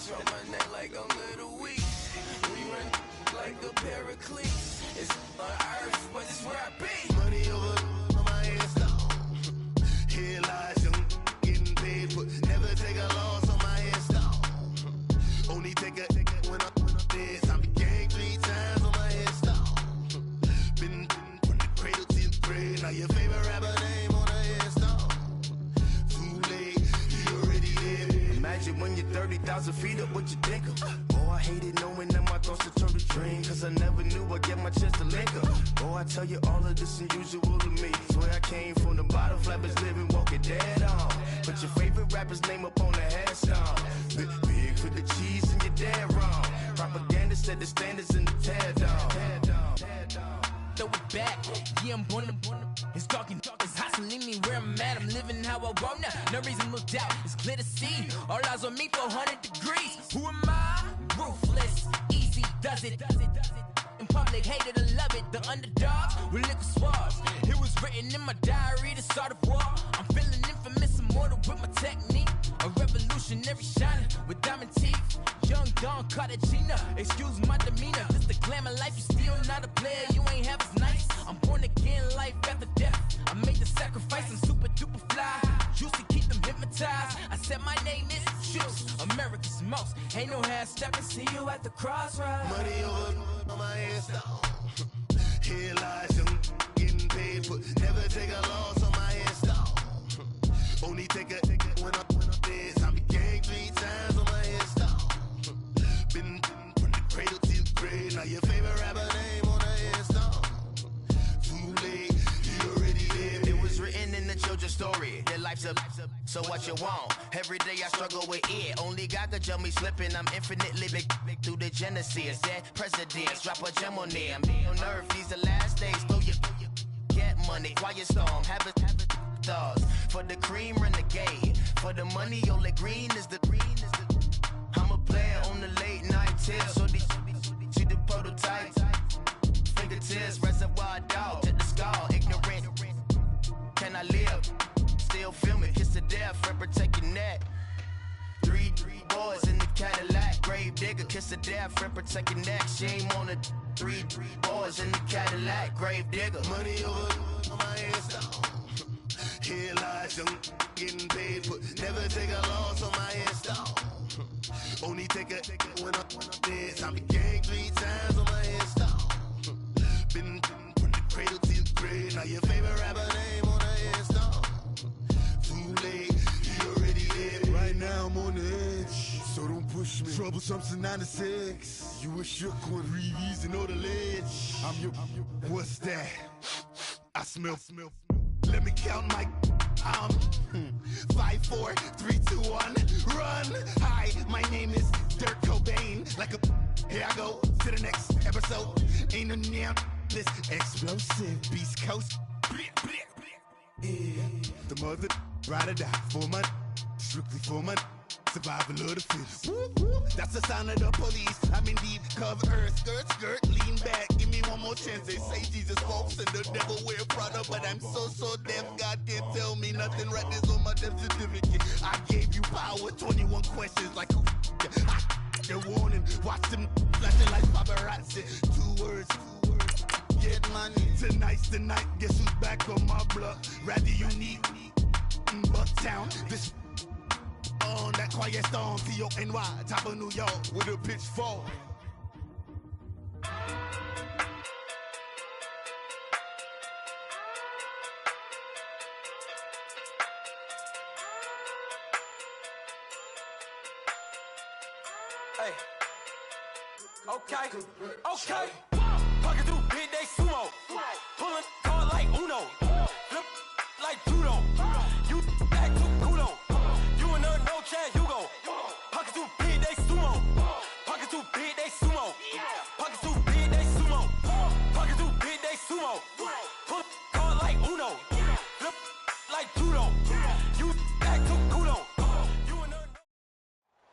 Arms around my neck like I'm Little Weak. We run like a paraclete. It's on earth, but it's where I be. Money over on my head stone. Here lies young, getting paid, but never take a loss on my head stone. Only take a when I'm dead. I be gang 3 times on my head stone. Been from the cradle to the grave. Now your favorite rapper name on a headstone. Too late, you already there. Imagine when you're 30,000 feet up, what you think of? Oh, I hated knowing that my thoughts to turn to dream, cause I never knew I'd get my chance to link up. Oh, I tell you all of this unusual to me. Swear I came from the bottom, flappers living, walking dead on. Put your favorite rapper's name up on the headstone. Big for the cheese and you're dead wrong. Propaganda set the standards in the tear down. Throw it back, yeah, I'm born to it's talking, it's hustling me where I'm at. I'm living how I want now. No reason to look out, it's clear to see. All eyes on me for 100 degrees. Who am I? Ruthless, easy does it. In public, hated to love it. The underdogs with liquor swabs. It was written in my diary to start a war. I'm feeling infamous, immortal with my technique. A revolutionary shining with diamond teeth. Young Don Cartagena, excuse my demeanor. This the glamour life, you still not a player. You ain't half as nice. I'm born again, life after death. I made the sacrifice, I'm super duper fly. Used to keep them hypnotized. I said my name is Juice, America's most. Ain't no half stepping, see you at the crossroads. Money over on my head stone. Here lies young, getting paid, but never take a loss on my head stone. Only take a when I'm dead. I be gang 3 times on my head stone. Been from the cradle to the grave. Now your favorite rapper name on a headstone. Too late, you already there. It was written in the children's story. Their life's up, so what you want? Every day I struggle with it. Only God could jump me slipping. I'm infinitely big through the genesis. Dead presidents, drop a gem on them. On earth, these the last days. Throw your get money, quiet storm, have it thoughts. For the cream, renegade. For the money, only green is the green is the. I'm a player on the late night tip. So these see the prototype. Fingertips, reservoir dog to the skull. Ignorant. Can I live? Still film it. Kiss the death, friend, protect your neck. 3 boys in the Cadillac. Grave digger, kiss the death, friend, protect your neck. Shame on the 3 boys in the Cadillac. Grave digger. Money over on my headstone. Here lies young, getting paid, but never take a loss on my headstone. Only take a when I'm dead. I be gang 3 times on my headstone. Been from the cradle to the grave. Now your favorite rapper name on a headstone. Too late, you already there. Right now I'm on the edge, so don't push me. Troublesome to 96. You a shook one, breeze and know the ledge. I'm your. What's that? I smell. Let me count my 5, 4, 3, 2, 1, run. Hi, my name is Dirk Cobain. Like a here I go to the next episode. Ain't no damn this explosive Beast Coast. Yeah. The mother ride or die for my strictly for my survival of the fittest. That's the sound of the police. I'm indeed cover earth, skirt, lean back. Give me one more chance. They say Jesus walks and the devil wear Prada, but I'm so deaf. God can't tell me nothing. Right this on my death certificate. I gave you power. 21 questions like who? They're warning. Watch them flashing like paparazzi. 2 words. Get money. Tonight's the night. Guess who's back on my block? Rather unique. Bucktown. This. On that quiet storm, T-O-N-Y, top of New York, with a pitchfork. Hey. Okay. Pocket through big day sumo. Pulling card like Uno. Flip like judo. You act too kudo. No chance, you go. Pockets too big, they sumo. Pockets too big, they sumo. Pockets too big, they sumo. Pockets too big, they sumo. Pull card like Uno. Flip like judo. You act too kudo.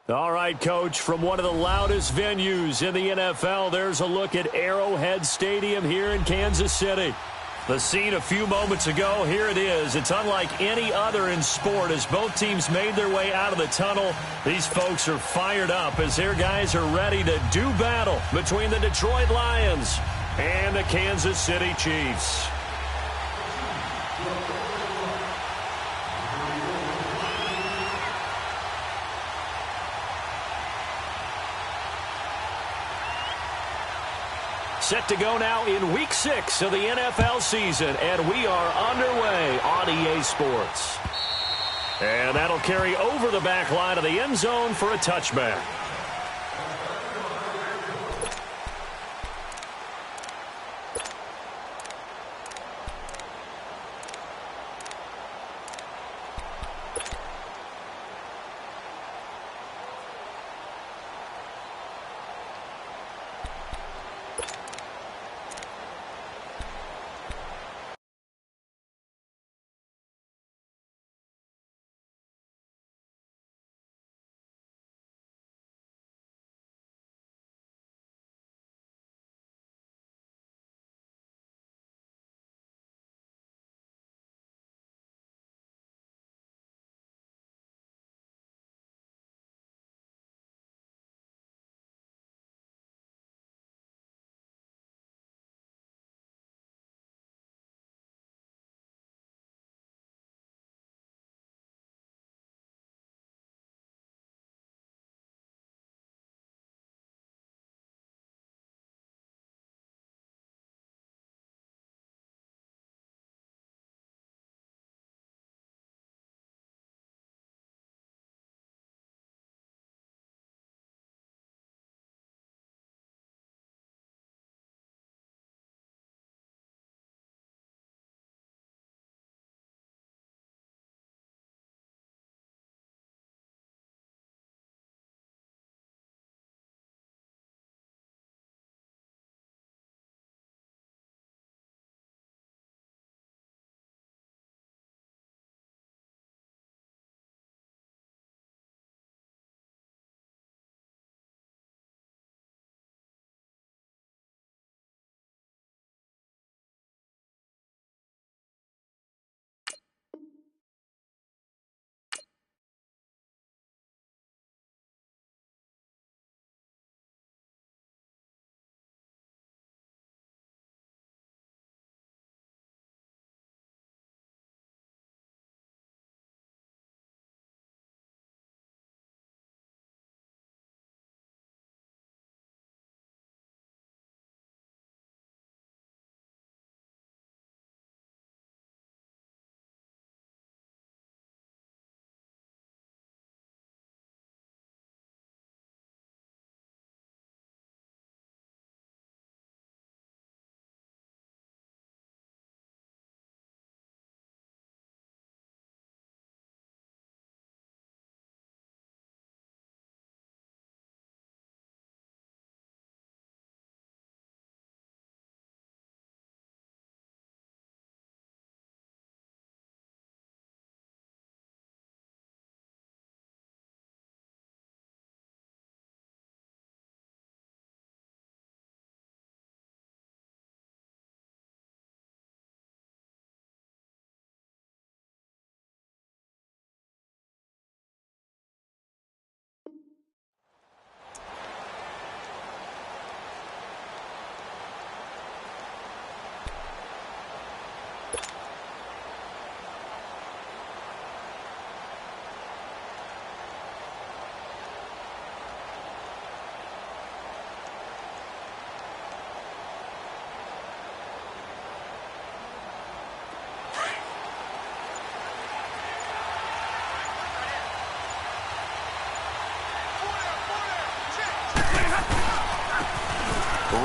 All right, Coach, from one of the loudest venues in the NFL, there's a look at Arrowhead Stadium here in Kansas City. The scene a few moments ago, here it is. It's unlike any other in sport as both teams made their way out of the tunnel. These folks are fired up as their guys are ready to do battle between the Detroit Lions and the Kansas City Chiefs. Set to go now in Week 6 of the NFL season, and we are underway on EA Sports. And that'll carry over the back line of the end zone for a touchback.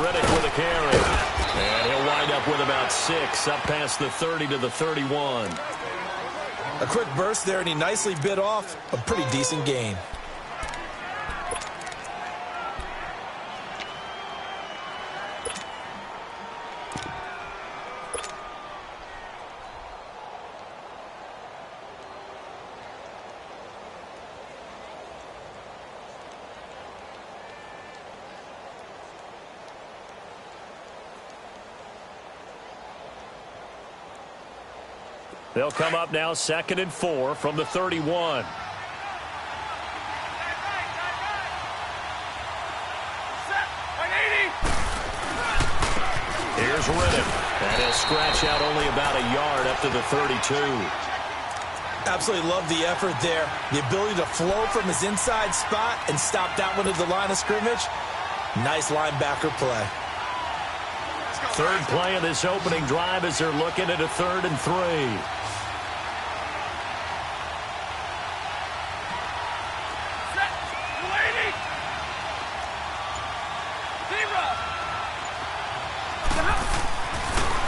Riddick with a carry. And he'll wind up with about 6, up past the 30 to the 31. A quick burst there, and he nicely bit off a pretty decent gain. They'll come up now 2nd and 4 from the 31. Here's Riddick, and he'll scratch out only about a yard up to the 32. Absolutely love the effort there. The ability to flow from his inside spot and stop that one at the line of scrimmage. Nice linebacker play. Third play of this opening drive as they're looking at a 3rd and 3.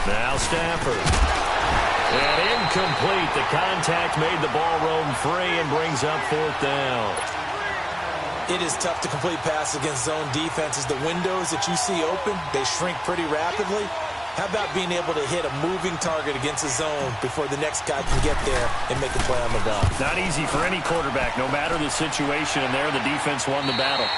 Now Stafford. And incomplete. The contact made the ball roam free and brings up 4th down. It is tough to complete passes against zone defenses. The windows that you see open, they shrink pretty rapidly. How about being able to hit a moving target against a zone before the next guy can get there and make a play on the ball? Not easy for any quarterback, no matter the situation, and there the defense won the battle.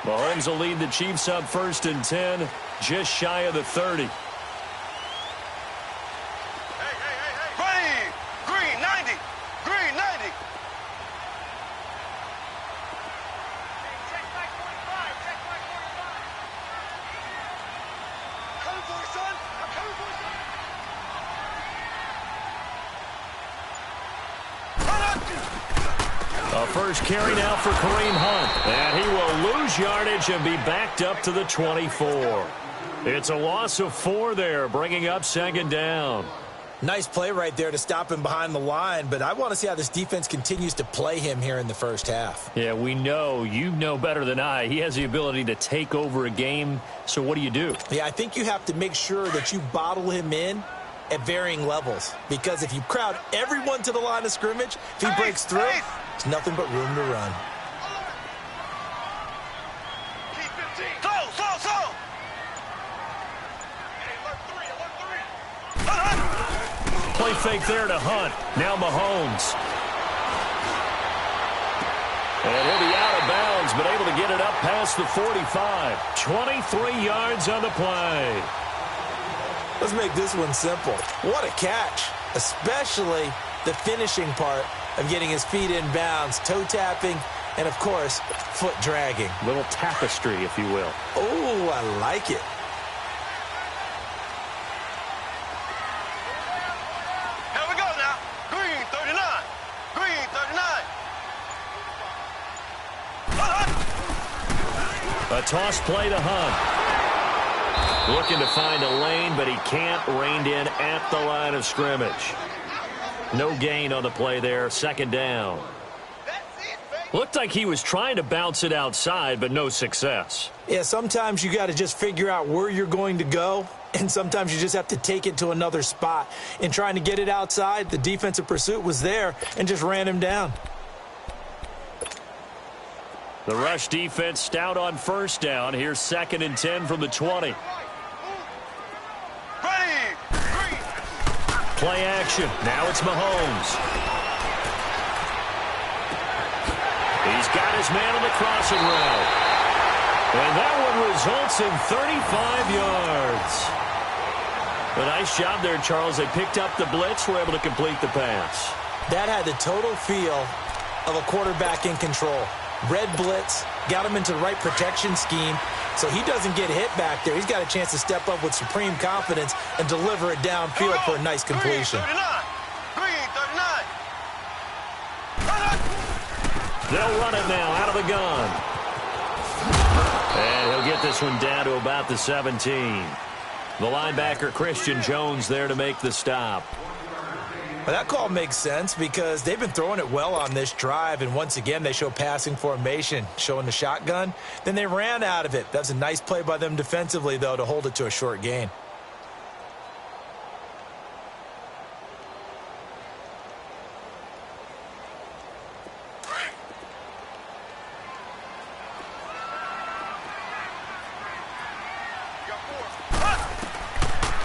Mahomes will lead the Chiefs up 1st and 10, just shy of the 30. Green 90. Green 90. Check back 45. Check back 45. Coming for you, son. I'm coming for you, son. A first carry now for Kareem Hunt. And he will lose yardage and be backed up to the 24. It's a loss of 4 there, bringing up 2nd down. Nice play right there to stop him behind the line, but I want to see how this defense continues to play him here in the first half. Yeah, we know. You know better than I. He has the ability to take over a game, so what do you do? Yeah, I think you have to make sure that you bottle him in at varying levels, because if you crowd everyone to the line of scrimmage, if he breaks through, there's nothing but room to run. Play fake there to Hunt. Now Mahomes. And he'll be out of bounds, but able to get it up past the 45. 23 yards on the play. Let's make this one simple. What a catch, especially the finishing part of getting his feet in bounds, toe tapping, and, of course, foot dragging. Little tapestry, if you will. Oh, I like it. Here we go now. Green 39. Green 39. A toss play to Hunt. Looking to find a lane, but he can't. Reined in at the line of scrimmage. No gain on the play there. 2nd down. Looked like he was trying to bounce it outside, but no success. Yeah, sometimes you got to just figure out where you're going to go, and sometimes you just have to take it to another spot. In trying to get it outside, the defensive pursuit was there and just ran him down. The rush defense stout on 1st down. Here's 2nd and 10 from the 20. Play action. Now it's Mahomes. He's got his man on the crossing route. And that one results in 35 yards. A nice job there, Charles. They picked up the blitz, were able to complete the pass. That had the total feel of a quarterback in control. Red blitz, got him into the right protection scheme, so he doesn't get hit back there. He's got a chance to step up with supreme confidence and deliver it downfield for a nice completion. Green 39. They'll run it now out of the gun. And he'll get this one down to about the 17. The linebacker, Christian Jones, there to make the stop. Well, that call makes sense because they've been throwing it well on this drive, and once again they show passing formation, showing the shotgun. Then they ran out of it. That's a nice play by them defensively, though, to hold it to a short gain.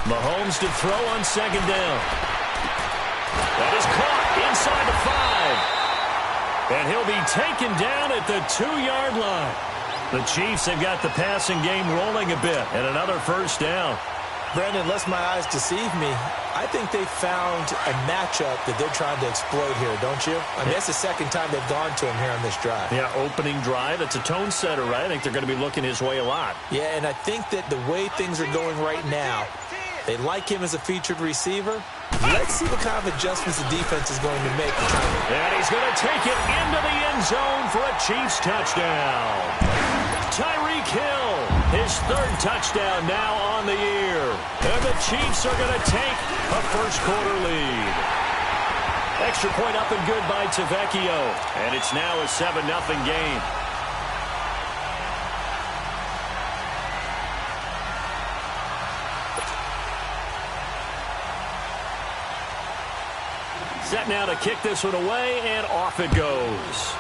Mahomes to throw on 2nd down. That is caught inside the 5. And he'll be taken down at the 2-yard line. The Chiefs have got the passing game rolling a bit, and another 1st down. Brandon, lest my eyes deceive me, I think they found a matchup that they're trying to exploit here, don't you? I mean, that's the 2nd time they've gone to him here on this drive. Yeah, opening drive. It's a tone setter, right? I think they're going to be looking his way a lot. Yeah, and I think that the way things are going right now, they like him as a featured receiver. Let's see what kind of adjustments the defense is going to make. And he's going to take it into the end zone for a Chiefs touchdown. Tyreek Hill, his 3rd touchdown now on the year. And the Chiefs are going to take a first-quarter lead. Extra point up and good by Tavecchio. And it's now a 7-0 game. Set now to kick this one away, and off it goes.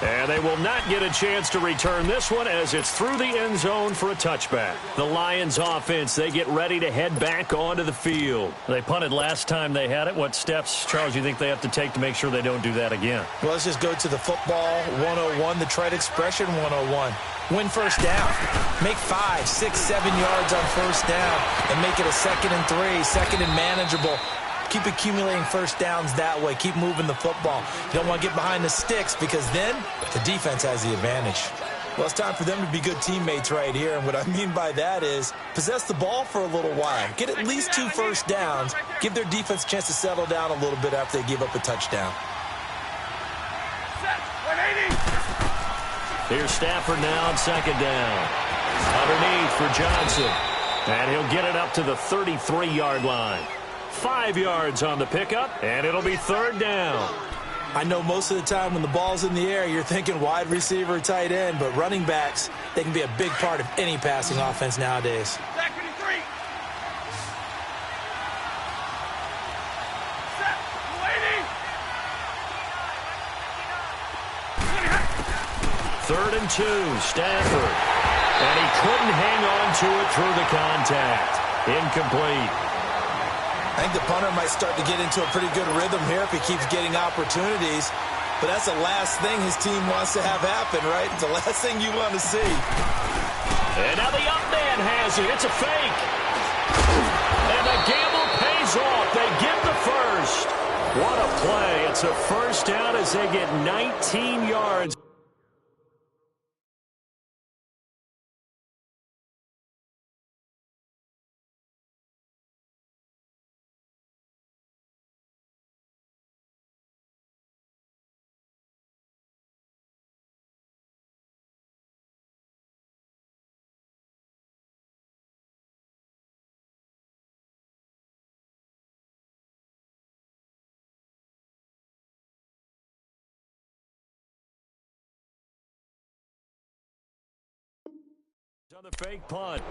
And they will not get a chance to return this one as it's through the end zone for a touchback. The Lions offense, they get ready to head back onto the field. They punted last time they had it. What steps, Charles, you think they have to take to make sure they don't do that again? Well, let's just go to the football 101, the trite expression 101. Win first down. Make 5, 6, 7 yards on first down and make it a 2nd and 3, 2nd and manageable. Keep accumulating first downs that way. Keep moving the football. You don't want to get behind the sticks because then the defense has the advantage. Well, it's time for them to be good teammates right here. And what I mean by that is possess the ball for a little while. Get at least 2 first downs. Give their defense a chance to settle down a little bit after they give up a touchdown. Here's Stafford now on 2nd down. Underneath for Johnson. And he'll get it up to the 33-yard line. 5 yards on the pickup, and it'll be 3rd down. I know most of the time when the ball's in the air, you're thinking wide receiver, tight end, but running backs, they can be a big part of any passing offense nowadays. Third and 2, Stafford. And he couldn't hang on to it through the contact. Incomplete. I think the punter might start to get into a pretty good rhythm here if he keeps getting opportunities. But that's the last thing his team wants to have happen, right? It's the last thing you want to see. And now the up man has it. It's a fake. And the gamble pays off. They get the first. What a play. It's a first down as they get 19 yards. On the fake punt.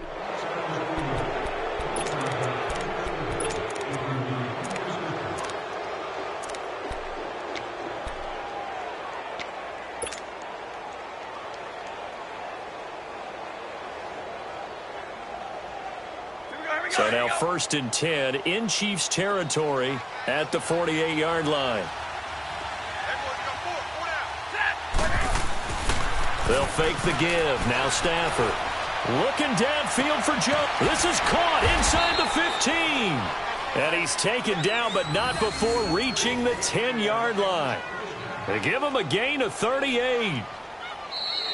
So now 1st and 10 in Chiefs territory at the 48-yard line. They'll fake the give. Now Stafford. Looking downfield for Joe. This is caught inside the 15. And he's taken down, but not before reaching the 10-yard line. They give him a gain of 38.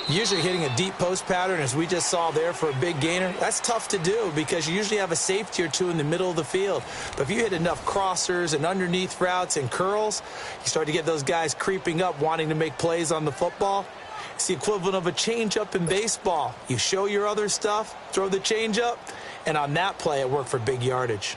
Usually hitting a deep post pattern, as we just saw there for a big gainer, that's tough to do because you usually have a safety or 2 in the middle of the field. But if you hit enough crossers and underneath routes and curls, you start to get those guys creeping up, wanting to make plays on the football. It's the equivalent of a changeup in baseball. You show your other stuff, throw the changeup, and on that play, it worked for big yardage.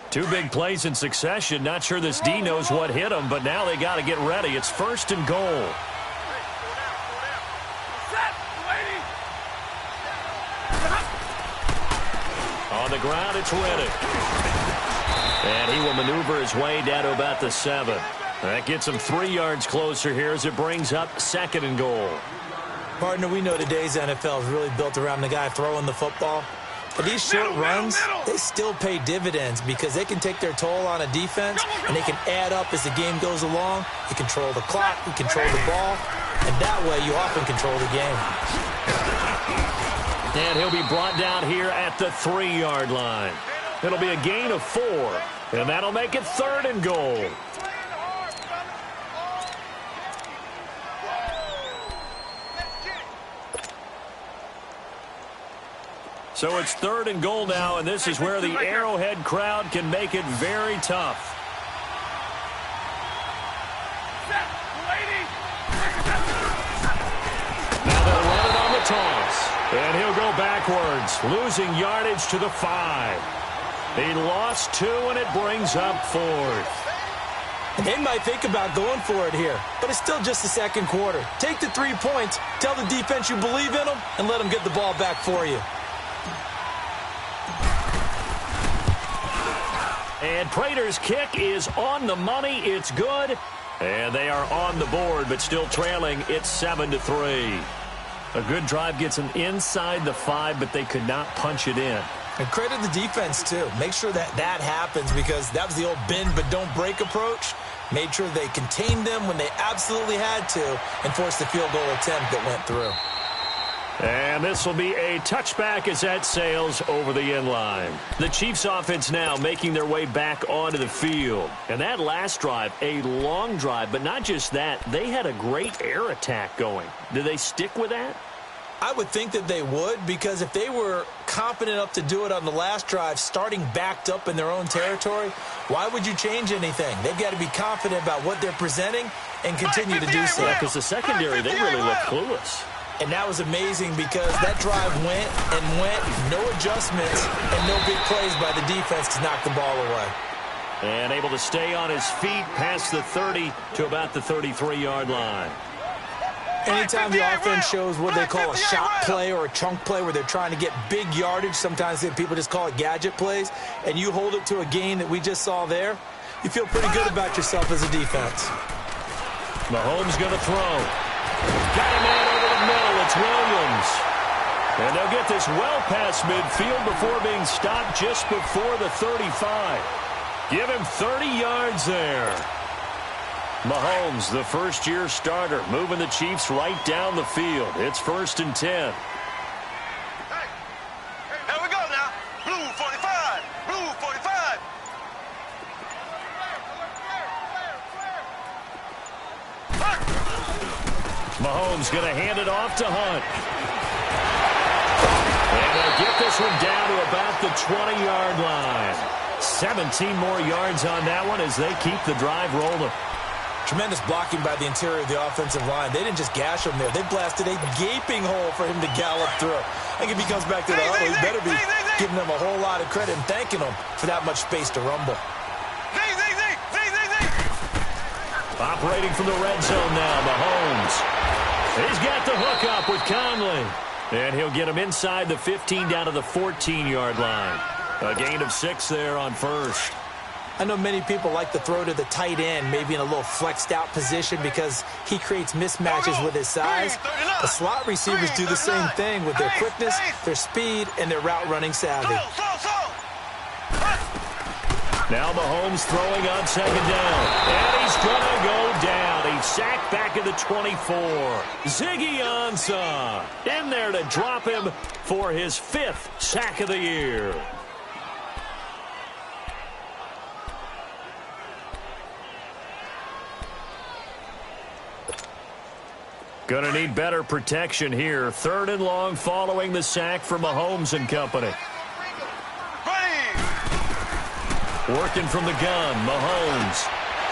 Two big plays in succession. Not sure this D knows what hit him, but now they got to get ready. It's 1st and goal. On the ground, it's Riddick. And he will maneuver his way down to about the 7. That gets him 3 yards closer here as it brings up 2nd and goal. Partner, we know today's NFL is really built around the guy throwing the football. But these short runs, they still pay dividends because they can take their toll on a defense, and they can add up as the game goes along. You control the clock, you control the ball, and that way you often control the game. And he'll be brought down here at the 3-yard line. It'll be a gain of 4, and that'll make it 3rd and goal. So it's 3rd and goal now, and this is where the Arrowhead crowd can make it very tough. Now they'll run it on the toss. And he'll go backwards, losing yardage to the 5. He lost 2, and it brings up 4th. And they might think about going for it here, but it's still just the second quarter. Take the 3 points, tell the defense you believe in them, and let them get the ball back for you. And Prater's kick is on the money. It's good. And they are on the board, but still trailing. It's 7-3. A good drive gets them inside the 5, but they could not punch it in. And credit the defense, too. Make sure that happens, because that was the old bend but don't break approach. Made sure they contained them when they absolutely had to and forced the field goal attempt that went through. And this will be a touchback as that sails over the end line. The Chiefs offense now making their way back onto the field. And that last drive, a long drive, but not just that, they had a great air attack going. Do they stick with that? I would think that they would, because if they were confident enough to do it on the last drive, starting backed up in their own territory, why would you change anything? They've got to be confident about what they're presenting and continue to do so. Yeah, because the secondary, they really look clueless. And that was amazing, because that drive went and went, no adjustments, and no big plays by the defense to knock the ball away. And able to stay on his feet past the 30 to about the 33-yard line. Anytime the offense shows what they call a shot play or a chunk play where they're trying to get big yardage, sometimes people just call it gadget plays, and you hold it to a gain that we just saw there, you feel pretty good about yourself as a defense. Mahomes going to throw. Got a man over the middle. It's Williams. And they'll get this well past midfield before being stopped just before the 35. Give him 30 yards there. Mahomes, the first-year starter, moving the Chiefs right down the field. It's 1st and 10. Hey, here we go now. Blue 45. Blue 45. Mahomes going to hand it off to Hunt. And they'll get this one down to about the 20-yard line. 17 more yards on that one as they keep the drive rolling. Tremendous blocking by the interior of the offensive line. They didn't just gash him there. They blasted a gaping hole for him to gallop through. I think if he comes back to the huddle, he better be giving them a whole lot of credit and thanking them for that much space to rumble. Operating from the red zone now, Mahomes. He's got the hook up with Conley. And he'll get him inside the 15 down to the 14-yard line. A gain of 6 there on first. I know many people like to throw to the tight end, maybe in a little flexed out position because he creates mismatches with his size. The slot receivers do the same thing with their quickness, their speed, and their route running savvy. Now Mahomes throwing on 2nd down. And he's going to go down. He's sacked back at the 24. Ziggy Ansah in there to drop him for his 5th sack of the year. Going to need better protection here. 3rd and long following the sack for Mahomes and company. Working from the gun, Mahomes.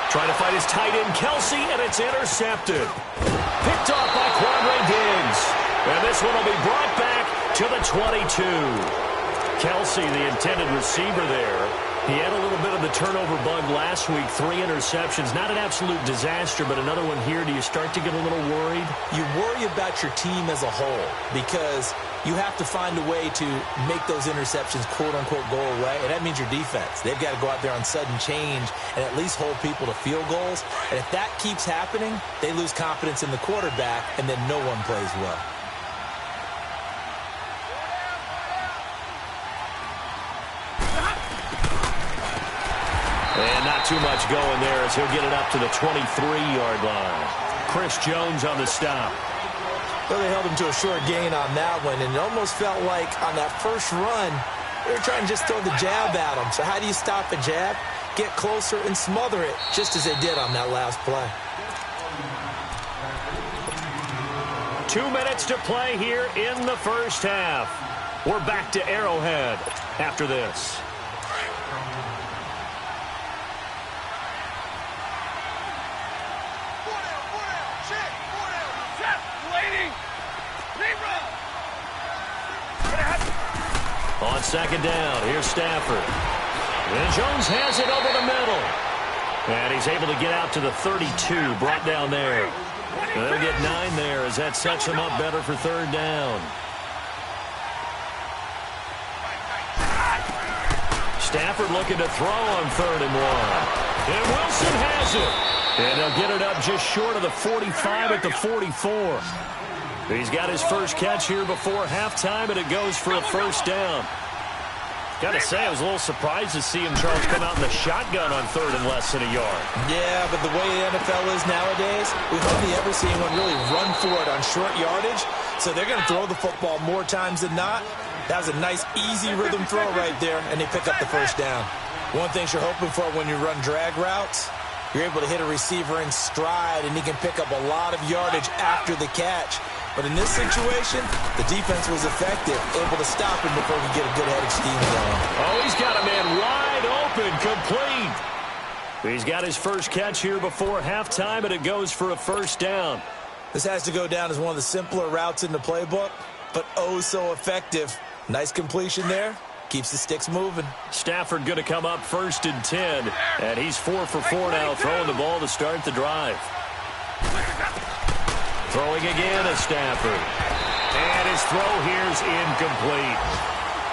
Trying to fight his tight end, Kelsey, and it's intercepted. Picked off by Quandre Diggs. And this one will be brought back to the 22. Kelsey, the intended receiver there. He had a little bit of the turnover bug last week. 3 interceptions. Not an absolute disaster, but another one here. Do you start to get a little worried? You worry about your team as a whole because you have to find a way to make those interceptions, quote-unquote, go away, and that means your defense. They've got to go out there on sudden change and at least hold people to field goals. And if that keeps happening, they lose confidence in the quarterback, and then no one plays well. And not too much going there as he'll get it up to the 23-yard line. Chris Jones on the stop. Well, they held him to a short gain on that one, and it almost felt like on that first run, they were trying to just throw the jab at him. So how do you stop a jab? Get closer and smother it, just as they did on that last play. 2 minutes to play here in the first half. We're back to Arrowhead after this. On 2nd down, here's Stafford. And Jones has it over the middle. And he's able to get out to the 32, brought down there. And they'll get 9 there as that sets him up better for third down. Stafford looking to throw on 3rd and 1. And Wilson has it. And they'll get it up just short of the 45 at the 44. He's got his first catch here before halftime, and it goes for a first down. Got to say, I was a little surprised to see him, Charles, come out in the shotgun on 3rd and less than a yard. Yeah, but the way the NFL is nowadays, we've hardly ever seen anyone really run for it on short yardage. So they're going to throw the football more times than not. That was a nice, easy rhythm throw right there, and they pick up the first down. One thing you're hoping for when you run drag routes, you're able to hit a receiver in stride, and he can pick up a lot of yardage after the catch. But in this situation, the defense was effective, able to stop him before he get a good head of steam going. Oh, he's got a man wide open, complete. He's got his first catch here before halftime, and it goes for a first down. This has to go down as one of the simpler routes in the playbook, but oh so effective. Nice completion there. Keeps the sticks moving. Stafford going to come up 1st and 10, and he's 4 for 4 now, throwing the ball to start the drive. Throwing again is Stafford. And his throw here's incomplete.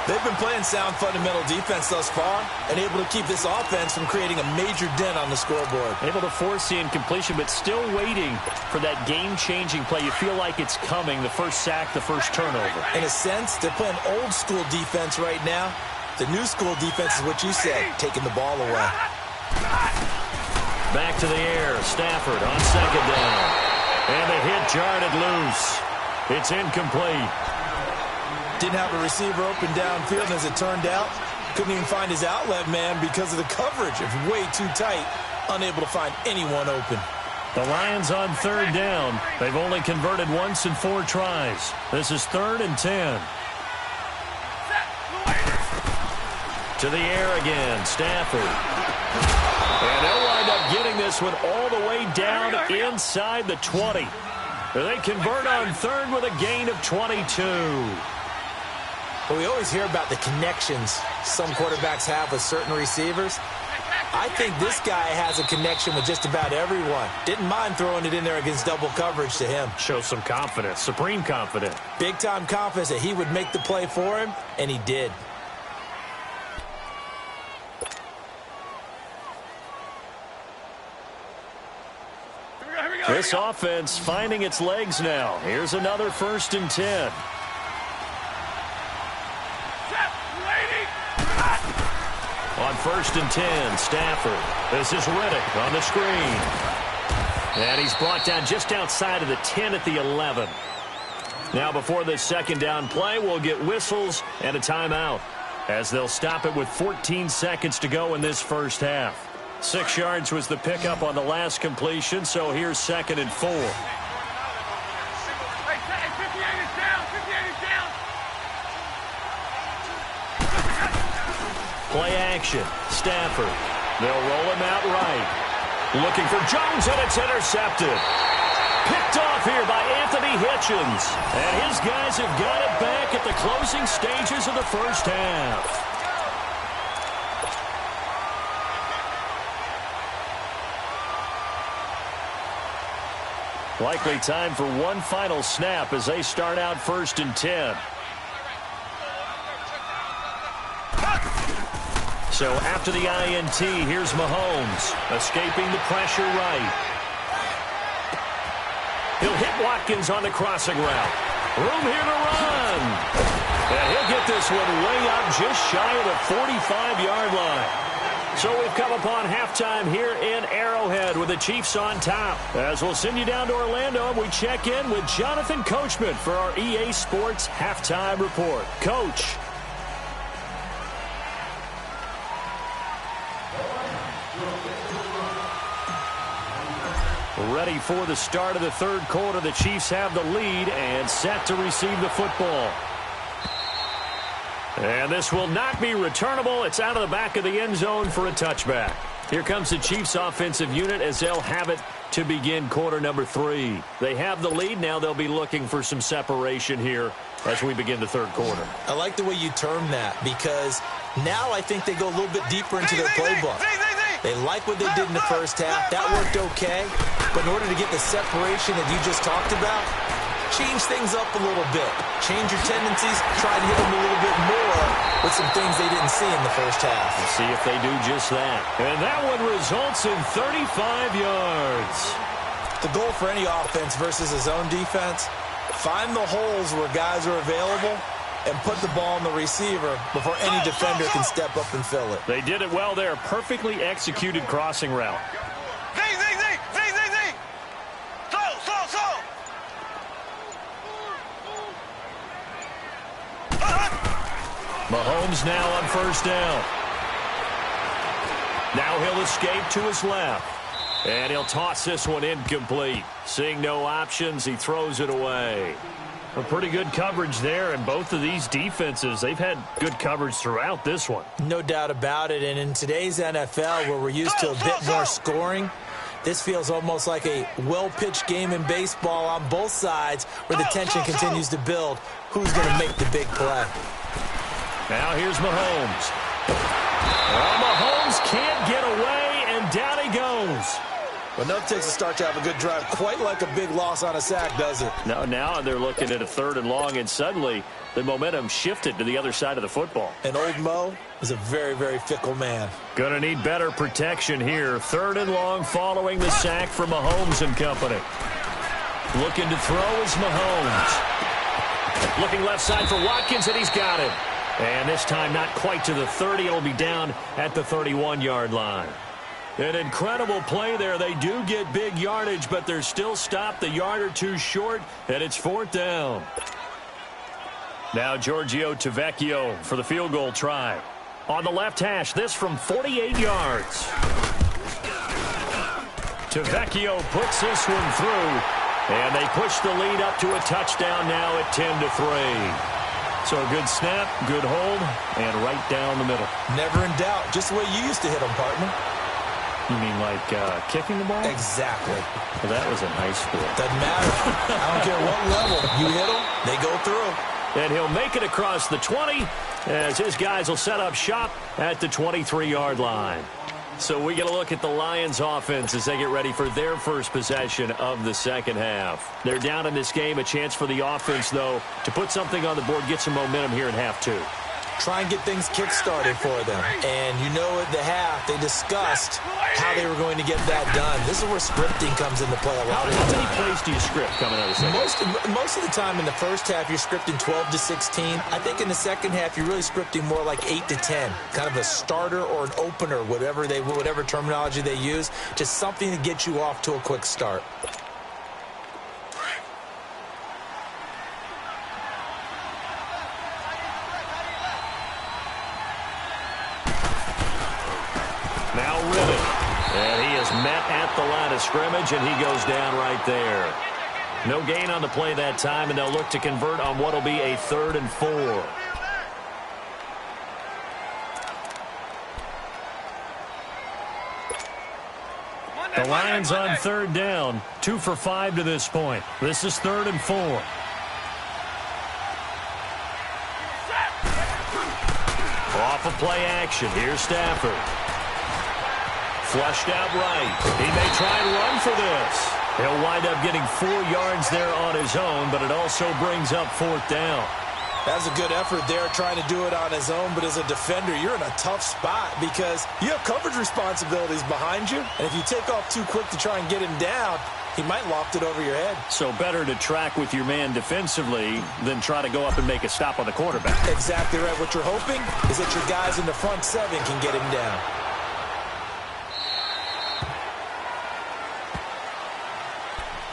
They've been playing sound fundamental defense thus far and able to keep this offense from creating a major dent on the scoreboard. Able to force the incompletion, but still waiting for that game-changing play. You feel like it's coming, the first sack, the first turnover. In a sense, they're playing old-school defense right now. The new-school defense is what you said, taking the ball away. Back to the air. Stafford on 2nd down. And the hit jarred it loose. It's incomplete. Didn't have a receiver open downfield, and as it turned out, couldn't even find his outlet man because of the coverage. It was way too tight, unable to find anyone open. The Lions on 3rd down. They've only converted once in 4 tries. This is 3rd and 10. To the air again, Stafford. And they'll wind up getting this one all the way down inside the 20. They convert on 3rd with a gain of 22. But we always hear about the connections some quarterbacks have with certain receivers. I think this guy has a connection with just about everyone. Didn't mind throwing it in there against double coverage to him. Shows some confidence, supreme confidence. Big-time confidence that he would make the play for him, and he did. This offense finding its legs now. Here's another 1st and 10. On 1st and 10, Stafford. This is Riddick on the screen. And he's brought down just outside of the 10 at the 11. Now before this 2nd down play, we'll get whistles and a timeout, as they'll stop it with 14 seconds to go in this first half. 6 yards was the pickup on the last completion, so here's 2nd and 4. Play action. Stafford. They'll roll him out right. Looking for Jones, and it's intercepted. Picked off here by Anthony Hitchens. And his guys have got it back at the closing stages of the first half. Likely time for one final snap as they start out 1st and 10. So after the INT, here's Mahomes, escaping the pressure right. He'll hit Watkins on the crossing route. Room here to run. And he'll get this one way up just shy of the 45-yard line. So we've come upon halftime here in Arrowhead with the Chiefs on top. As we'll send you down to Orlando, we check in with Jonathan Coachman for our EA Sports Halftime Report. Coach. Ready for the start of the 3rd quarter. The Chiefs have the lead and set to receive the football. And this will not be returnable. It's out of the back of the end zone for a touchback. Here comes the Chiefs offensive unit as they'll have it to begin quarter number 3. They have the lead. Now they'll be looking for some separation here as we begin the 3rd quarter. I like the way you term that, because now I think they go a little bit deeper into their playbook. They like what they did in the first half. That worked okay. But in order to get the separation that you just talked about, change things up a little bit. Change your tendencies. Try to hit them a little bit more with some things they didn't see in the first half. We'll see if they do just that. And that one results in 35 yards. The goal for any offense versus a zone defense, find the holes where guys are available and put the ball on the receiver before any defender can step up and fill it. They did it well there. Perfectly executed crossing route. Zing, zing, zing, zing, zing, zing. Slow. Mahomes now on first down. Now he'll escape to his left. And he'll toss this one incomplete. Seeing no options, he throws it away. A pretty good coverage there, and both of these defenses, they've had good coverage throughout this one. No doubt about it, and in today's NFL, where we're used to a bit more scoring, this feels almost like a well-pitched game in baseball on both sides where the tension continues to build. Who's going to make the big play? Now here's Mahomes. Well, Mahomes can't get away, and down he goes. Well, no takes a start to have a good drive. Quite like a big loss on a sack, does it? No, now they're looking at a 3rd and long, and suddenly the momentum shifted to the other side of the football. And old Mo is a very, very fickle man. Gonna need better protection here. 3rd and long following the sack from Mahomes and company. Looking to throw is Mahomes. Looking left side for Watkins, and he's got him. And this time not quite to the 30. It'll be down at the 31-yard line. An incredible play there. They do get big yardage, but they're still stopped a yard or two short, and it's 4th down. Now Giorgio Tavecchio for the field goal try. On the left hash, this from 48 yards. Tavecchio puts this one through, and they push the lead up to a touchdown now at 10-3. So a good snap, good hold, and right down the middle. Never in doubt. Just the way you used to hit them, partner. You mean like kicking the ball? Exactly. Well, that was in high school. Doesn't matter. I don't care what level. You hit them, they go through. And he'll make it across the 20 as his guys will set up shop at the 23-yard line. So we get a look at the Lions offense as they get ready for their first possession of the second half. They're down in this game. A chance for the offense, though, to put something on the board, get some momentum here in half 2. Try and get things kick-started for them. And you know at the half, they discussed how they were going to get that done. This is where scripting comes into play a lot of the time. How many plays do you script coming out of the second half? Most of the time in the first half, you're scripting 12 to 16. I think in the second half, you're really scripting more like 8 to 10. Kind of a starter or an opener, whatever terminology they use. Just something to get you off to a quick start. Now Riddick, and he is met at the line of scrimmage, and he goes down right there. No gain on the play that time, and they'll look to convert on what will be a 3rd and 4. The Lions on 3rd down, 2 for 5 to this point. This is 3rd and 4. Off of play action, here's Stafford. Flushed out right. He may try and run for this. He'll wind up getting 4 yards there on his own, but it also brings up 4th down. That's a good effort there trying to do it on his own, but as a defender, you're in a tough spot because you have coverage responsibilities behind you, and if you take off too quick to try and get him down, he might loft it over your head. So better to track with your man defensively than try to go up and make a stop on the quarterback. Exactly right. What you're hoping is that your guys in the front 7 can get him down.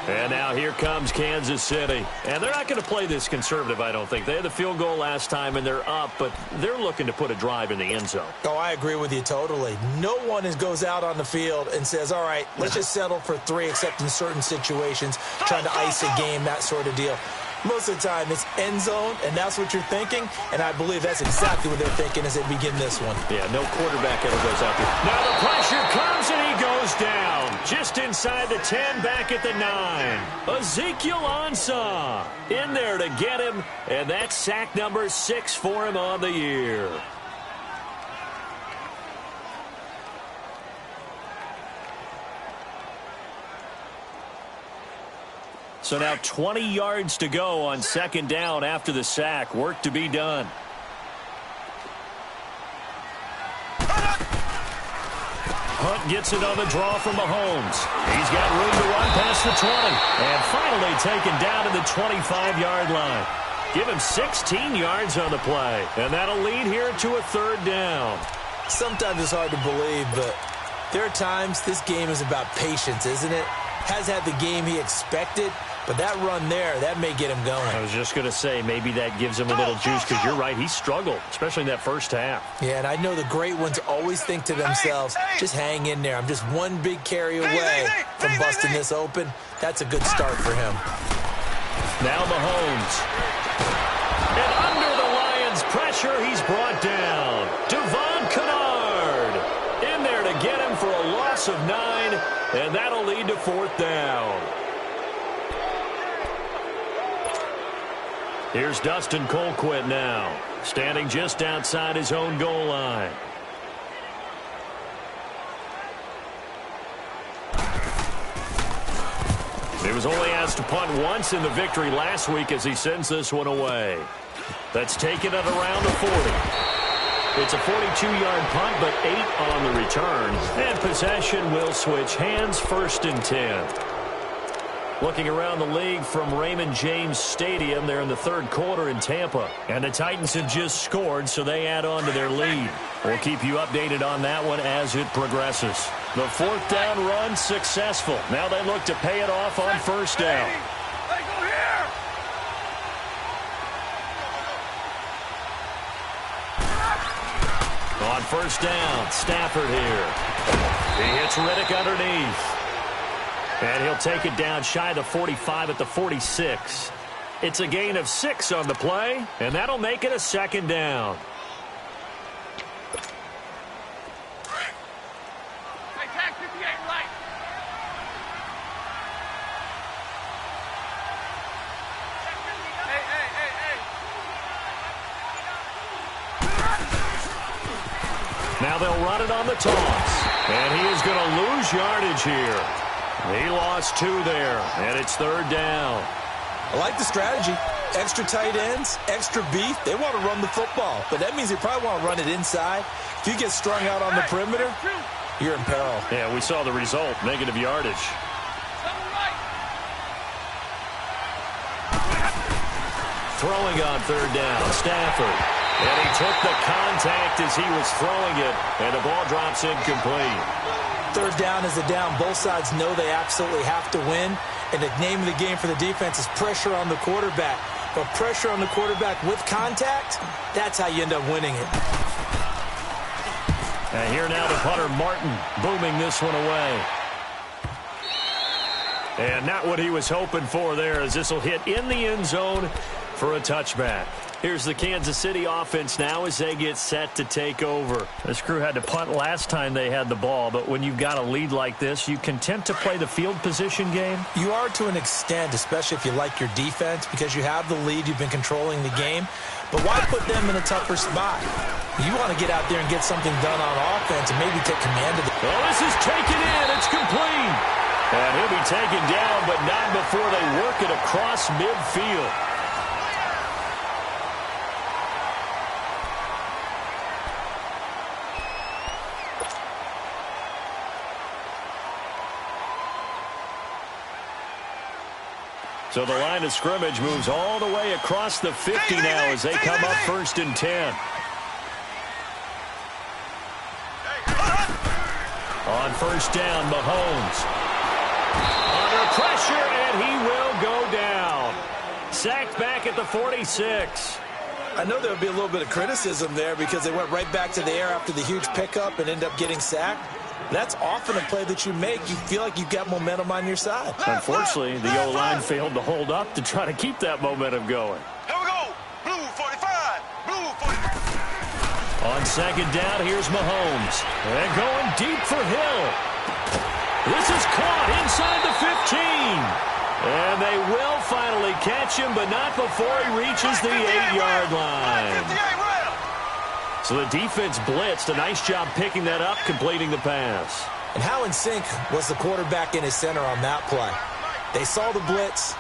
And now here comes Kansas City. And they're not going to play this conservative, I don't think. They had the field goal last time, and they're up, but they're looking to put a drive in the end zone. Oh, I agree with you totally. No one goes out on the field and says, all right, let's just settle for 3, except in certain situations, trying to ice a game, that sort of deal. Most of the time, it's end zone, and that's what you're thinking, and I believe that's exactly what they're thinking as they begin this one. Yeah, no quarterback ever goes out there. Now the pressure comes, and he goes down. Just inside the 10, back at the 9. Ezekiel Ansah in there to get him, and that's sack number 6 for him on the year. So now 20 yards to go on second down after the sack. Work to be done. Hunt gets it on the draw from Mahomes. He's got room to run past the 20. And finally taken down to the 25-yard line. Give him 16 yards on the play. And that'll lead here to a third down. Sometimes it's hard to believe, but there are times this game is about patience, isn't it? Has had the game he expected, but that run there, that may get him going. I was just going to say, maybe that gives him a little juice, because you're right, he struggled, especially in that first half. Yeah, and I know the great ones always think to themselves, just hang in there. I'm just one big carry away from busting this open. That's a good start for him. Now Mahomes. And under the Lions' pressure, he's brought down. Devon Kennard in there to get him for a loss of 9, and that'll lead to fourth down. Here's Dustin Colquitt now, standing just outside his own goal line. He was only asked to punt once in the victory last week as he sends this one away. That's taken at around the 40. It's a 42-yard punt, but 8 on the return. And possession will switch hands, 1st and 10. Looking around the league from Raymond James Stadium, they're in the third quarter in Tampa. And the Titans have just scored, so they add on to their lead. We'll keep you updated on that one as it progresses. The fourth down run successful. Now they look to pay it off on first down. On first down, Stafford here. He hits Riddick underneath. And he'll take it down shy of the 45 at the 46. It's a gain of 6 on the play, and that'll make it a second down. Now they'll run it on the toss. And he is going to lose yardage here. He lost 2 there, and it's third down. I like the strategy. Extra tight ends, extra beef. They want to run the football, but that means they probably want to run it inside. If you get strung out on the perimeter, you're in peril. Yeah, we saw the result, negative yardage. Throwing on third down, Stafford. And he took the contact as he was throwing it, and the ball drops incomplete. Third down is a down. Both sides know they absolutely have to win. And the name of the game for the defense is pressure on the quarterback. But pressure on the quarterback with contact, that's how you end up winning it. And here now the punter, Martin, booming this one away. And not what he was hoping for there, as this will hit in the end zone for a touchback. Here's the Kansas City offense now as they get set to take over. This crew had to punt last time they had the ball, but when you've got a lead like this, you content to play the field position game? You are to an extent, especially if you like your defense, because you have the lead, you've been controlling the game. But why put them in a tougher spot? You want to get out there and get something done on offense and maybe take command of the... Oh, this is taken in. It's complete. And he'll be taken down, but not before they work it across midfield. So the line of scrimmage moves all the way across the 50 now as they come up 1st and 10. On first down, Mahomes. Under pressure, and he will go down. Sacked back at the 46. I know there would be a little bit of criticism there because they went right back to the air after the huge pickup and ended up getting sacked. That's often a play that you make. You feel like you've got momentum on your side. Unfortunately, the O-line failed to hold up to try to keep that momentum going. Here we go. Blue 45. Blue 45. On second down, here's Mahomes. And going deep for Hill. This is caught inside the 15. And they will finally catch him, but not before he reaches the 8-yard line. So the defense blitzed. A nice job picking that up, completing the pass. And how in sync was the quarterback in his center on that play? They saw the blitz,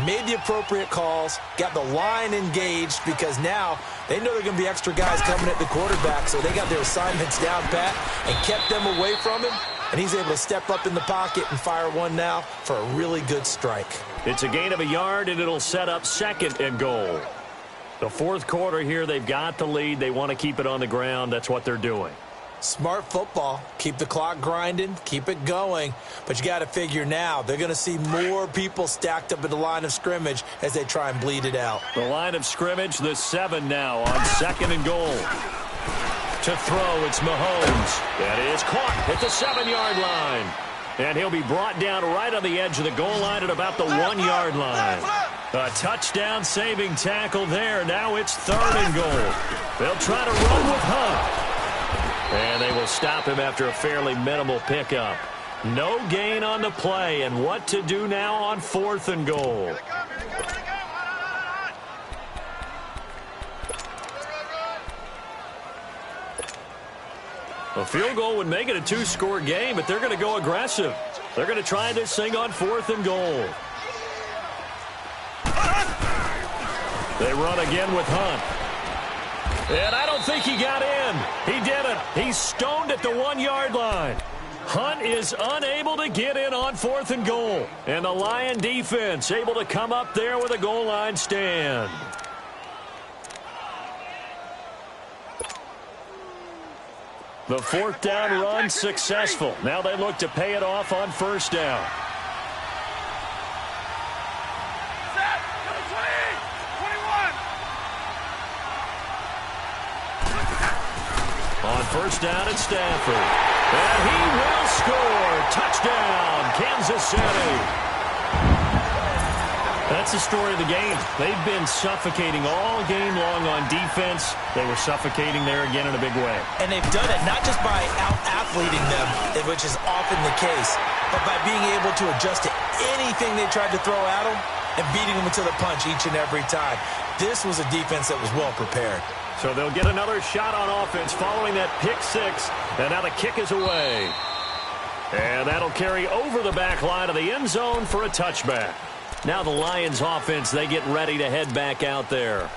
made the appropriate calls, got the line engaged because now they know there are going to be extra guys coming at the quarterback, so they got their assignments down pat and kept them away from him, and he's able to step up in the pocket and fire one now for a really good strike. It's a gain of a yard, and it'll set up 2nd and goal. The fourth quarter here, they've got the lead. They want to keep it on the ground. That's what they're doing. Smart football. Keep the clock grinding. Keep it going. But you got to figure now they're going to see more people stacked up at the line of scrimmage as they try and bleed it out. The line of scrimmage, the 7 now on 2nd and goal. To throw, it's Mahomes. That is caught at the 7-yard line. And he'll be brought down right on the edge of the goal line at about the 1-yard line. A touchdown saving tackle there. Now it's 3rd and goal. They'll try to run with Hunt. And they will stop him after a fairly minimal pickup. No gain on the play, and what to do now on 4th and goal. A field goal would make it a 2-score game, but they're going to go aggressive. They're going to try this thing on 4th and goal. They run again with Hunt. And I don't think he got in. He didn't. He's stoned at the 1-yard line. Hunt is unable to get in on 4th and goal. And the Lion defense able to come up there with a goal line stand. The 4th down run successful. Now they look to pay it off on 1st down. On 1st down, it's Stafford. And he will score. Touchdown, Kansas City. That's the story of the game. They've been suffocating all game long on defense. They were suffocating there again in a big way. And they've done it not just by out-athleting them, which is often the case, but by being able to adjust to anything they tried to throw at them and beating them to the punch each and every time. This was a defense that was well prepared. So they'll get another shot on offense following that pick 6. And now the kick is away. And that'll carry over the back line of the end zone for a touchback. Now the Lions offense, they get ready to head back out there.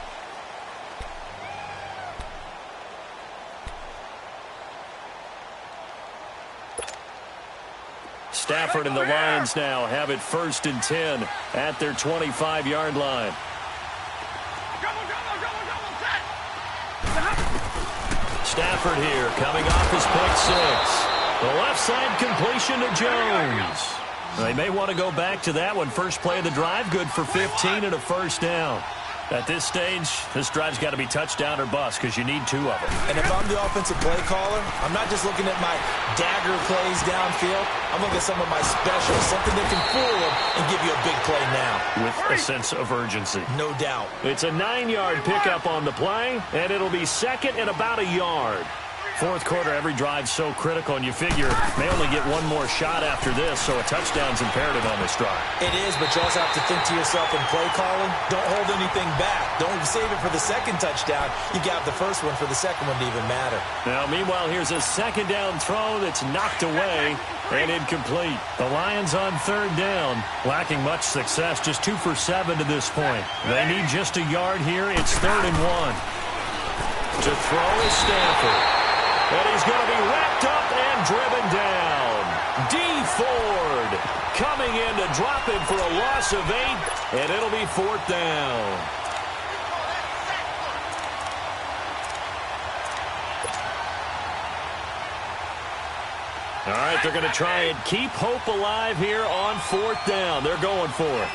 Stafford and the Lions now have it 1st and 10 at their 25-yard line. Stafford here coming off his pick 6. The left side completion to Jones. They may want to go back to that one. First play of the drive, good for 15 and a 1st down. At this stage, this drive's got to be touchdown or bust because you need 2 of them. And if I'm the offensive play caller, I'm not just looking at my dagger plays downfield. I'm looking at some of my specials, something that can fool them and give you a big play now. With a sense of urgency. No doubt. It's a 9-yard pickup on the play, and it'll be 2nd and about a yard. Fourth quarter, every drive's so critical, and you figure they only get one more shot after this, so a touchdown's imperative on this drive. It is, but you also have to think to yourself in play calling, don't hold anything back. Don't save it for the second touchdown. You got the first one for the second one to even matter. Now, meanwhile, here's a 2nd down throw that's knocked away and incomplete. The Lions on 3rd down, lacking much success, just 2 for 7 to this point. They need just a yard here. It's 3rd and 1. To throw is Stafford. And he's going to be wrapped up and driven down. D. Ford coming in to drop him for a loss of 8, and it'll be 4th down. All right, they're going to try and keep hope alive here on 4th down. They're going for it.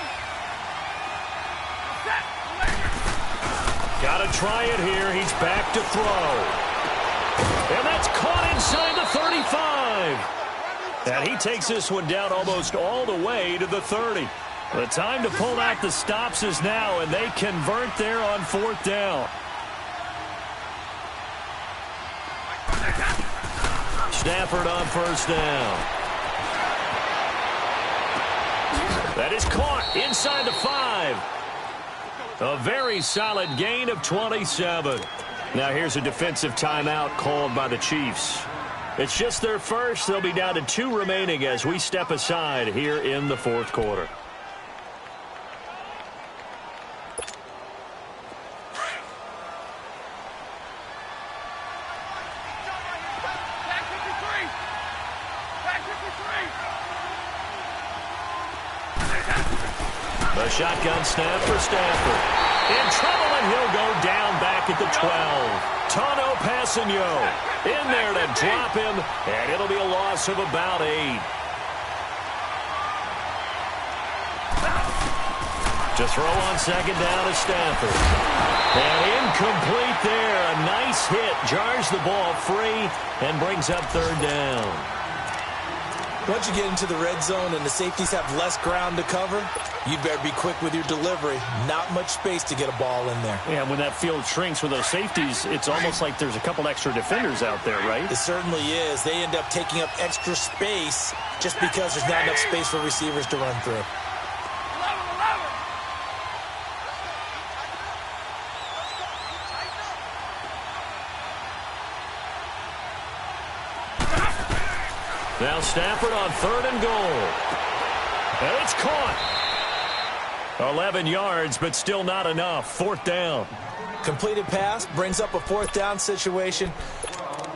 Got to try it here. He's back to throw. And that's caught inside the 35. And he takes this one down almost all the way to the 30. The time to pull out the stops is now, and they convert there on 4th down. Stafford on 1st down. That is caught inside the 5. A very solid gain of 27. Now here's a defensive timeout called by the Chiefs. It's just their first. They'll be down to 2 remaining as we step aside here in the 4th quarter. Shotgun snap for Stafford. In trouble, and he'll go down back at the 12. Tano Passanio in there to drop him, and it'll be a loss of about 8. To throw on second down is Stafford. And incomplete there. A nice hit. Jars the ball free and brings up third down. Once you get into the red zone and the safeties have less ground to cover, you'd better be quick with your delivery. Not much space to get a ball in there. Yeah, when that field shrinks with those safeties, it's almost like there's a couple extra defenders out there, right? It certainly is. They end up taking up extra space just because there's not enough space for receivers to run through. Now Stafford on third and goal. And it's caught. 11 yards, but still not enough. Fourth down. Completed pass brings up a fourth down situation.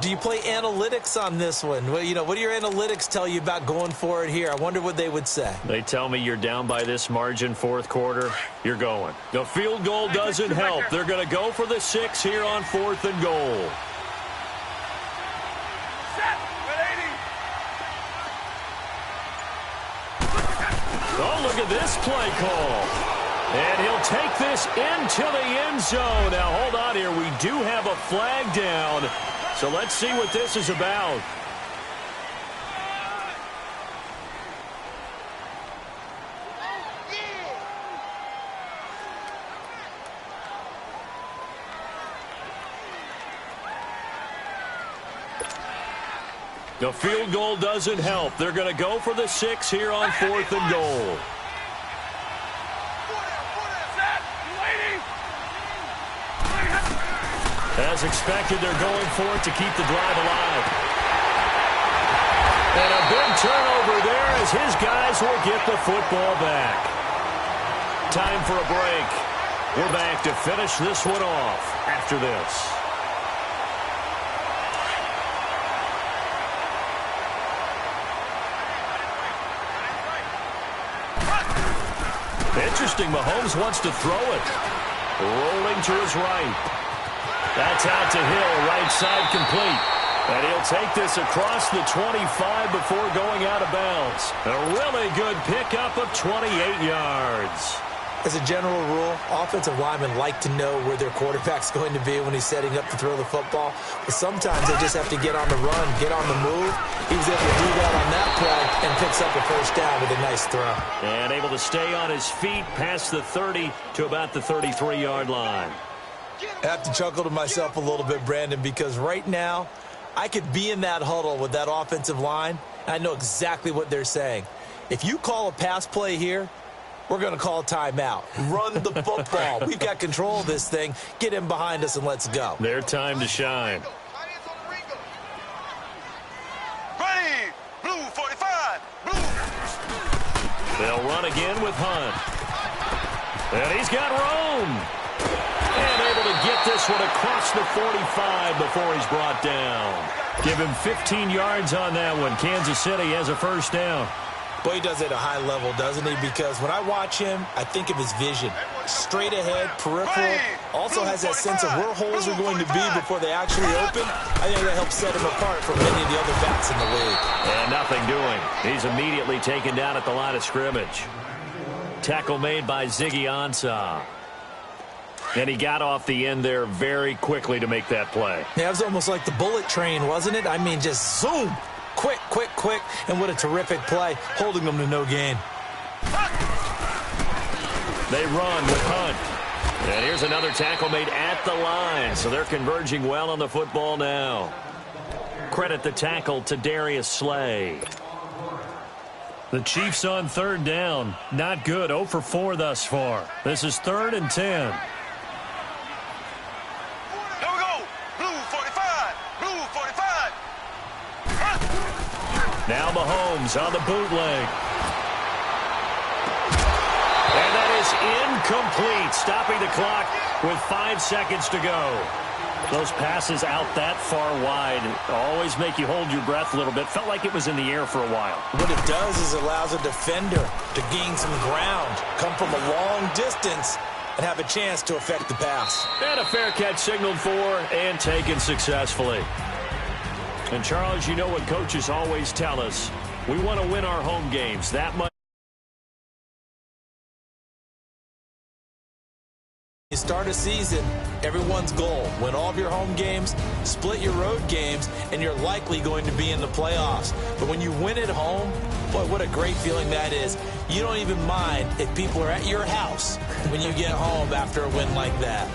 Do you play analytics on this one? Well, what do your analytics tell you about going for it here? I wonder what they would say. They tell me you're down by this margin fourth quarter. You're going. The field goal doesn't help. They're going to go for the 6 here on fourth and goal. Oh, look at this play call. And he'll take this into the end zone. Now, hold on here. We do have a flag down. So let's see what this is about. The field goal doesn't help. They're going to go for the 6 here on fourth and goal. As expected, they're going for it to keep the drive alive. And a big turnover there as his guys will get the football back. Time for a break. We're back to finish this one off after this. Interesting, Mahomes wants to throw it. Rolling to his right. That's out to Hill, right side complete. And he'll take this across the 25 before going out of bounds. A really good pickup of 28 yards. As a general rule, offensive linemen like to know where their quarterback's going to be when he's setting up to throw the football. But sometimes they just have to get on the run, get on the move. He was able to do that on that play and picks up a first down with a nice throw. And able to stay on his feet past the 30 to about the 33-yard line. I have to chuckle to myself a little bit, Brandon, because right now I could be in that huddle with that offensive line. And I know exactly what they're saying. If you call a pass play here, we're going to call a timeout. Run the football. We've got control of this thing. Get him behind us and let's go. Their time to shine. Ready, blue 45, blue. They'll run again with Hunt. And he's got room. And able to get this one across the 45 before he's brought down. Give him 15 yards on that one. Kansas City has a first down. Boy, he does it at a high level, doesn't he? Because when I watch him, I think of his vision. Straight ahead, peripheral. Also has that sense of where holes are going to be before they actually open. I think that helps set him apart from many of the other backs in the league. And nothing doing. He's immediately taken down at the line of scrimmage. Tackle made by Ziggy Ansah. And he got off the end there very quickly to make that play. Yeah, it was almost like the bullet train, wasn't it? I mean, just zoom. Quick, quick, quick. And what a terrific play, holding them to no gain. They run with Hunt. And here's another tackle made at the line. So they're converging well on the football now. Credit the tackle to Darius Slay. The Chiefs on third down. Not good. 0 for 4 thus far. This is 3rd and 10. Now Mahomes on the bootleg. And that is incomplete, stopping the clock with 5 seconds to go. Those passes out that far wide always make you hold your breath a little bit. Felt like it was in the air for a while. What it does is allows a defender to gain some ground, come from a long distance, and have a chance to affect the pass. And a fair catch signaled for and taken successfully. And, Charles, you know what coaches always tell us. We want to win our home games. That much. You start a season, everyone's goal, win all of your home games, split your road games, and you're likely going to be in the playoffs. But when you win at home, boy, what a great feeling that is. You don't even mind if people are at your house when you get home after a win like that.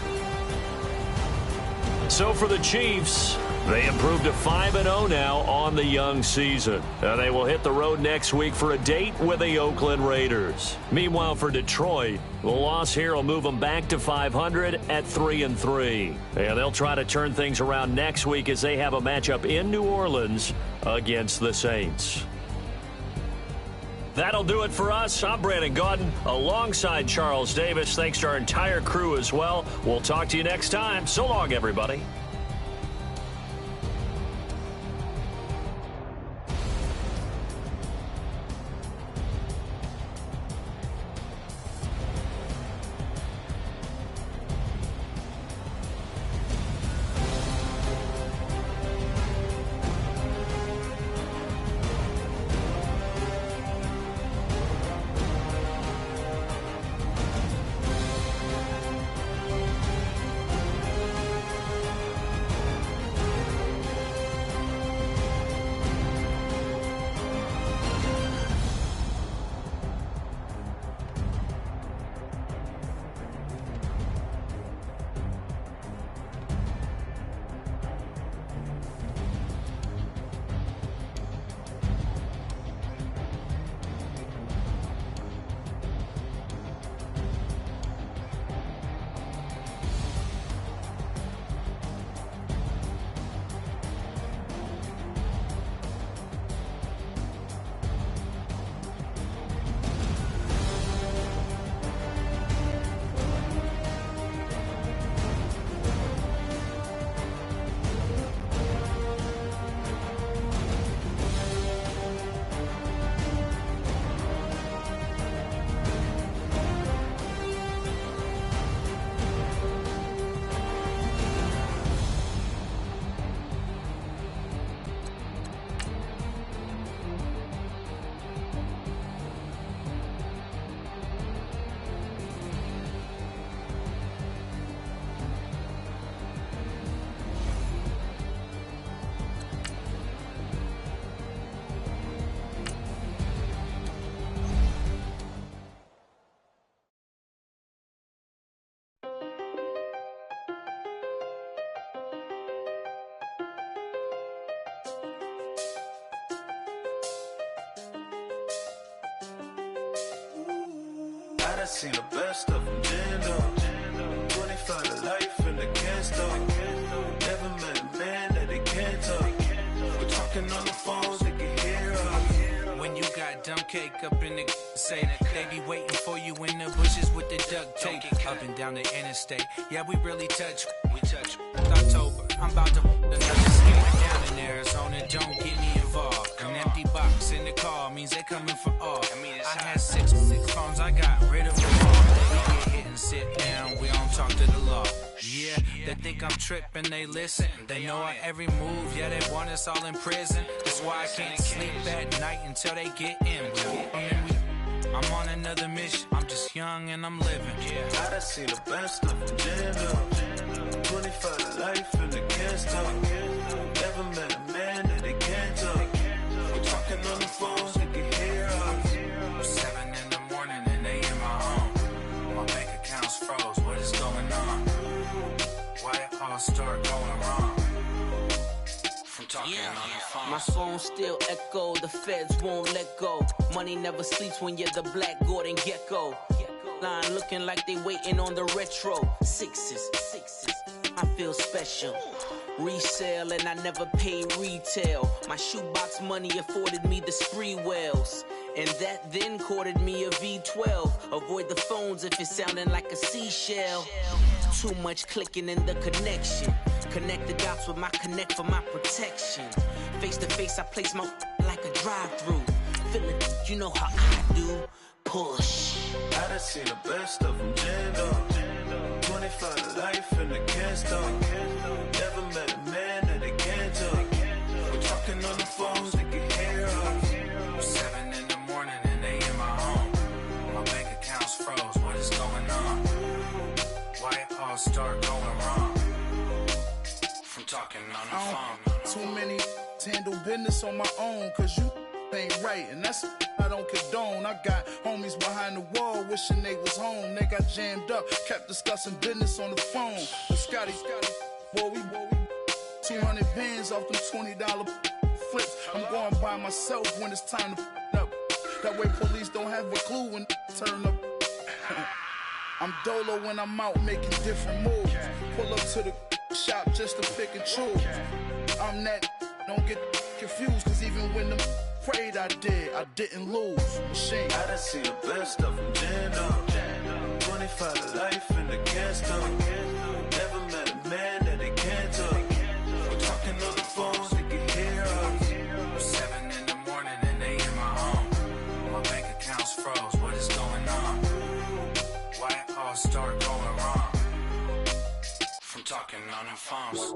So for the Chiefs, they improved to 5-0 now on the young season. They will hit the road next week for a date with the Oakland Raiders. Meanwhile, for Detroit, the loss here will move them back to 500 at 3-3. And they'll try to turn things around next week as they have a matchup in New Orleans against the Saints. That'll do it for us. I'm Brandon Gaudin alongside Charles Davis. Thanks to our entire crew as well. We'll talk to you next time. So long, everybody. I seen the best of them, Jando. 25 to life and they can't stop. Never met a man that they can't talk. We're talking on the phones, they can hear us. When you got dumb cake up in the say that they be waiting for you in the bushes with the duct tape. Up and down the interstate, yeah, we really touch. We touch. October, I'm about to another skate down in Arizona. Don't get me involved. An empty box in the car means they coming for all. I had six phones, I got rid of them all. We get hit and sit down, we don't talk to the law. Yeah, they think I'm tripping, they listen. They know our every move, yeah, they want us all in prison. That's why I can't sleep at night until they get in. I'm on another mission, I'm just young and I'm living. I done seen the best of them, Jando. 25 to life and they can't stop. Never met a man that they can't talk. We're talking on the phones, they can hear us. 7 in the morning and they in my home. My bank account's froze, what is going on? Why it all start going wrong? From talking on the phone. My phone still echo, the feds won't let go. Money never sleeps when you're the Black Gordon Gecko. Line looking like they waiting on the retro. Sixes, I feel special. Resale and I never paid retail. My shoebox money afforded me the spree wells. And that then courted me a V12. Avoid the phones if it's sounding like a seashell. Too much clicking in the connection. Connect the dots with my connect for my protection. Face to face, I place my like a drive-through. Feeling, you know how I do. Push. I done seen the best of them jammed up. 25 to life in the can't stop. Never met a man that they can't talk. We're talking on the phones, they can hear us. 7 in the morning and they in my home. My bank account's froze, what is going on? Why it all start going wrong? From talking on the phone. Too many handle business on my own, cause you ain't right, and that's I don't condone. I got homies behind the wall wishing they was home. They got jammed up, kept discussing business on the phone. But Scotty, boy, we 200 bands off them $20 flips. I'm going by myself when it's time to up. That way police don't have a clue when turn up. I'm dolo when I'm out making different moves. Pull up to the shop just to pick and choose. I'm that, don't get confused, cause even when the prayed I didn't lose. Machine. I done seen the best of them jammed up. 25 to life in the can't stop. Never met a man that they can't talk. We're talking on the phones, they can hear us. 7 in the morning and they in my home. My bank account's froze, what is going on? Why it all start going wrong? From talking on the phones.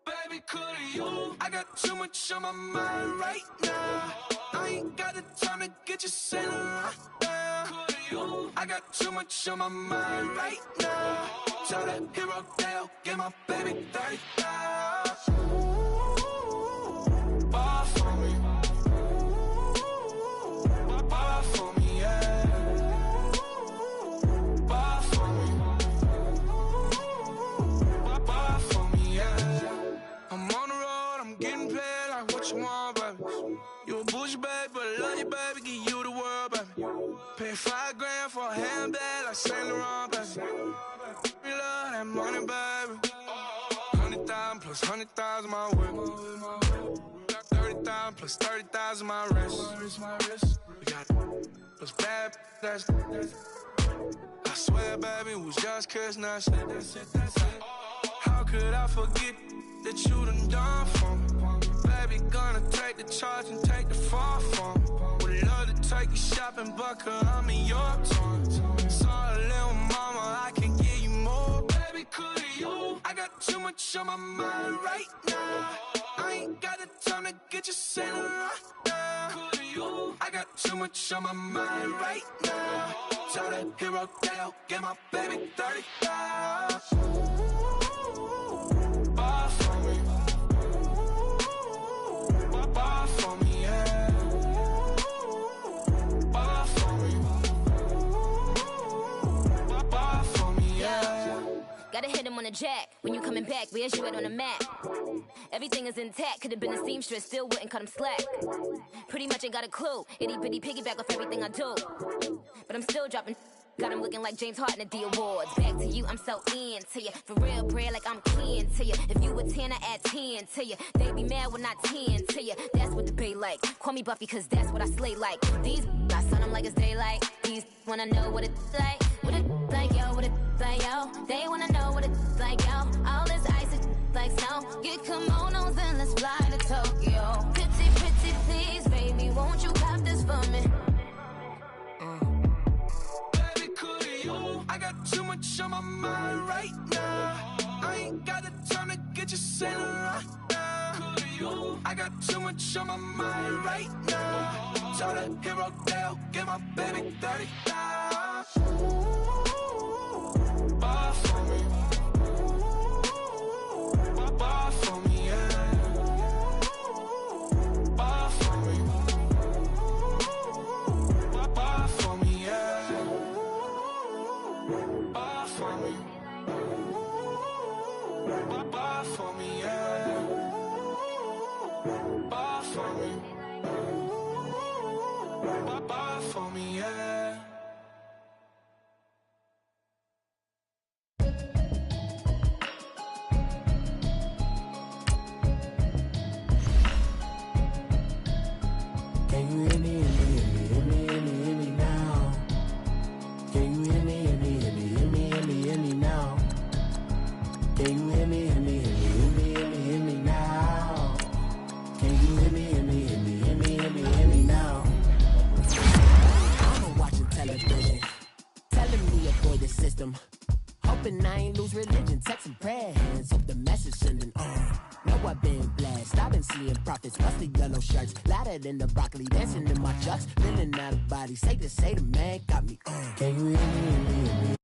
Baby, could you? I got too much on my mind right now. I ain't got the time to get you sailing right now. Could you? I got too much on my mind right now. Tell that hero Dale, get my baby 30,000. Bar for me. Bar for me, yeah. Bar for me. Bar for me, yeah. I'm on the road, I'm getting paid like what you want, baby. You a bougie, baby, but I love you, baby. Give you the world, baby. Pay $5 grand for a handbag like Saint Laurent, baby. We love that money, baby. 100,000 plus 100,000 my way. 30,000 plus 30,000 my wrist. We got those bad, that's I swear, baby, it was just kiss, that's it. How could I forget that you done for me? Baby, gonna take the charge and take the fall from me. Would love to take you shopping, but cause I'm in your toys. Sorry, little mama, I can give you more. Baby, could you? I got too much on my mind right now. I ain't got the time to get you sailing right now. Could you? I got too much on my mind right now. Tell that hero Dale, get my baby 30,000. Bar for me. Bar for me, yeah. Bar for me. Bar for me, yeah. Gotta hit him on the jack. When you coming back, where's you at on the map? Everything is intact. Could've been a seamstress, still wouldn't cut him slack. Pretty much ain't got a clue. Itty bitty piggyback off everything I do. But I'm still dropping. Got him looking like James Harden at the awards. Back to you, I'm so into you. For real, bread, like I'm kin to you. If you a 10, I add 10 to you. They be mad when I 10 to you. That's what the bay like. Call me Buffy, cause that's what I slay like. These, I son them like it's daylight. These wanna know what it's like. What it like, yo, what it like, yo. They wanna know what it's like, yo. All this ice is like snow. Get kimonos and let's fly to Tokyo. Pretty, pretty, please, baby, won't you pop this for me? I got too much on my mind right now. I ain't got the time to get you sailing right now. I got too much on my mind right now. Tell that hero Dale, get my baby 30,000. Bar for me. Bar for me, yeah. Bar for me. Bar for me, yeah. Bar for me. Bar for me, yeah. Bar for me. Bar for me, yeah. Can you hear me, hear me, hear me, hear me, hear me, hear me now? I'm watching television, telling me avoid the system. Hoping I ain't lose religion, texting prayer hands, hope the message sending on. Know I've been blessed, I've been seeing prophets, rusty yellow shirts, louder than the broccoli, dancing in my chucks, feeling out of body, say the man got me on. Can you hear me, hear me, hear me?